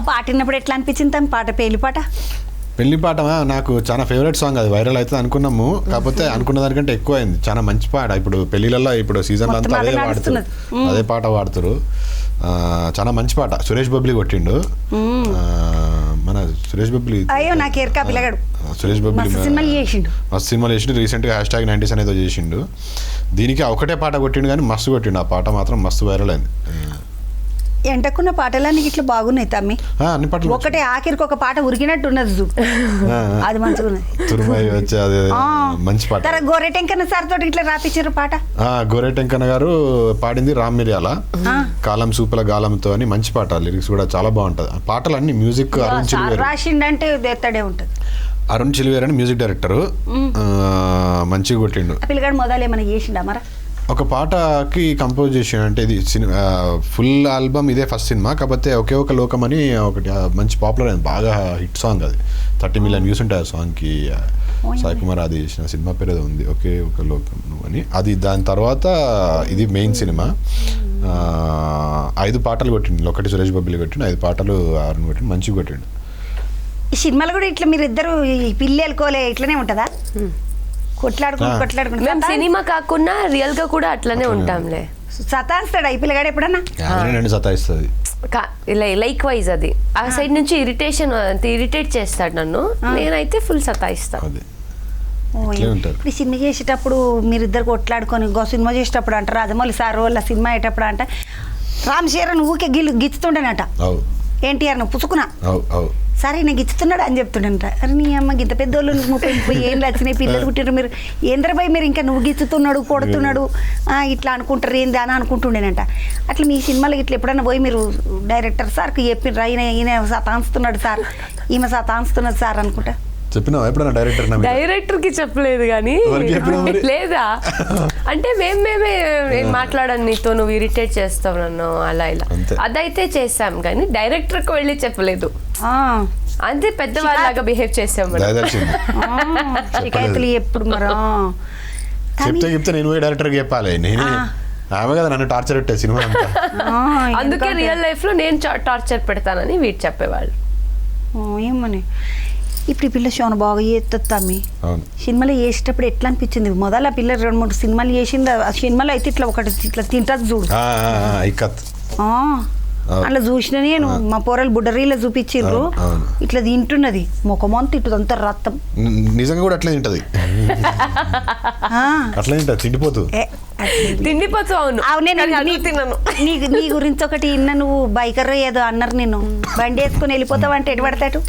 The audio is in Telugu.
పాట విన్నప్పుడు ఎట్లా అనిపించింది తమ పాట పెళ్లి పాట? పెళ్లి పాట నాకు చాలా ఫేవరెట్ సాంగ్, అది వైరల్ అవుతుంది అనుకున్నాము, కాకపోతే అనుకున్న దానికంటే ఎక్కువ అయింది. చాలా మంచి పాట. ఇప్పుడు పెళ్లిళ్ళల్లో ఇప్పుడు సీజన్లో అంతా అదే వాడుతున్నారు, అదే పాట వాడుతారు. చాలా మంచి పాట. సురేష్ బబ్లీ కొట్టిండు, మన సురేష్ బబ్లీ. అయ్యో నాకు ఎరకా పిల్లగాడు సురేష్ బబ్లీ మస్తు సినిమాలు చేసిండు. రీసెంట్గా #90s అనేది చేసిండు. దీనికి ఒకటే పాట కొట్టిండు కానీ మస్తు కొట్టిండు. ఆ పాట మాత్రం మస్తు వైరల్ అయింది. ఎంటకున్న పాటలన్నీ ఇట్లా బాగున్నాయి తమ్మి. అన్ని పాటలు ఒకటే ఆఖరికి ఒక పాట ఉరికినట్టు ఉన్నది చూడు, అది మంచిగా ఉన్నది. మంచి పాట. గోరెటెంకన్న సార్ తోటి ఇట్లా రాపించారు పాట. గోరెటెంకన్న గారు పాడింది రామ్ మిర్యాల, కాలం సూపుల గాలంతో అని మంచి పాట. లిరిక్స్ కూడా చాలా బాగుంటది. పాటలు అన్ని మ్యూజిక్ అరుణ్ చిల్వేర్ రాసిండంటే ఎత్తడే ఉంటది. అరుణ్ చిల్వేర్ అని మ్యూజిక్ డైరెక్టర్, మంచిగా కొట్టిండు. పిల్లగాడు మొదలు ఏమైనా చేసిండా మరి? ఒక పాటకి కంపోజ్ చేసాడు. అంటే ఇది ఫుల్ ఆల్బమ్ ఇదే ఫస్ట్ సినిమా, కాకపోతే ఒకే ఒక లోకం అని ఒకటి మంచి పాపులర్ అయింది, బాగా హిట్ సాంగ్. అది 30 million వ్యూస్ ఉంటాయి ఆ సాంగ్కి. సాయి కుమార్ అది చేసిన సినిమా పేరు ఏదో ఉంది, ఒకే ఒక లోకం అని. అది దాని తర్వాత ఇది మెయిన్ సినిమా. 5 పాటలు కొట్టిండు. ఒకటి సురేష్ బబ్లీ కొట్టిండు, 5 పాటలు అరుణ్ కొట్టిండు, మంచిగా కొట్టిండు. ఈ సినిమాలు కూడా ఇట్లా మీరు ఇద్దరు పిల్లలుకోలే ఇట్లనే ఉంటుందా? కొట్లాడుకుంటూ సినిమా కాకుండా రియల్ గా కూడా అట్లనే ఉంటాంలే. సతాయిస్తాడు ఈ పిల్లగాడు ఎప్పుడన్నా? సతాయిస్తుంది లైక్ వైజ్. అది ఆ సైడ్ నుంచి ఇరిటేట్ చేస్తాడు నన్ను, నేనైతే ఫుల్ సతాయిస్తాను. ఇప్పుడు సినిమా చేసేటప్పుడు మీరిద్దరు కొట్లాడుకొని సినిమా చేసేటప్పుడు అంటారు రాజమౌళి సార్ వాళ్ళ సినిమా అయ్యేటప్పుడు అంటే రామ్ చరణ్ ఊకే గిచ్చుతుండేనట, ఎన్టీఆర్ నువ్వు పుసుకున్నా సరే నేను గిచ్చుతున్నాడు అని చెప్తుండేనట. అరే నీ అమ్మ గింత పెద్దోళ్ళు 30 ఏళ్ళు వచ్చినాయి, పిల్లలు పుట్టినారు, మీరు ఏంద్రబాయ్ మీరు ఇంకా నువ్వు గిచ్చుతున్నాడు కొడుతున్నాడు ఇట్లా అనుకుంటారు ఏంది అని అనుకుంటుండేనంట. అట్లా మీ సినిమాలో ఇట్లా ఎప్పుడైనా పోయి మీరు డైరెక్టర్ సార్కి చెప్పిర్రు ఈయన సతాన్స్తున్నాడు సార్, ఈమె సతాన్స్తున్నది సార్ అనుకుంటా చెప్పినా? ఎప్పుడైనా డైరెక్టర్ కి చెప్పలేదు కానీ లేదా అంటే మేమే మాట్లాడాను నీతో, నువ్వు ఇరిటేట్ చేస్తావు నన్ను అలా ఇలా, అదైతే చేసాం కానీ డైరెక్టర్ కి వెళ్ళి చెప్పలేదు. అంతే పెద్దవాళ్ళలాగా బిహేవ్ చేసాం. శికాయతులు ఎప్పుడు మరో చెప్తే నేను పోయి డైరెక్టర్ కి చెప్పాలి, నేను ఆమె కదా నన్ను టార్చర్ పెట్టే సినిమా. అందుకే రియల్ లైఫ్ లో నేను టార్చర్ పెడతానని వీడు చెప్పేవాళ్ళు. ఏమని ఇప్పుడు ఈ పిల్ల షోను బాగా చేస్తుంది తమ్మి. సినిమాలో చేసేటప్పుడు ఎట్లా అనిపించింది? మొదల పిల్ల 2-3 సినిమాలు చేసింది, ఆ సినిమాలో అయితే ఇట్లా ఒకటి ఇట్లా తింటది చూడు, అట్లా చూసిన నేను. మా పోరలు బుడ్డరీలో చూపించిండ్రు, ఇట్లా తింటున్నది ముఖమంతా ఇటు అంతా రక్తం. నిజంగా కూడా అట్లా తింటది, అట్లా తింటది, తిండిపోతు. నీ గురించి ఒకటి ఇన్న, నువ్వు బైకర్ ఏదో అన్నారు, నేను బండి వేసుకుని వెళ్ళిపోతావు అంటే ఎటు పడతాడు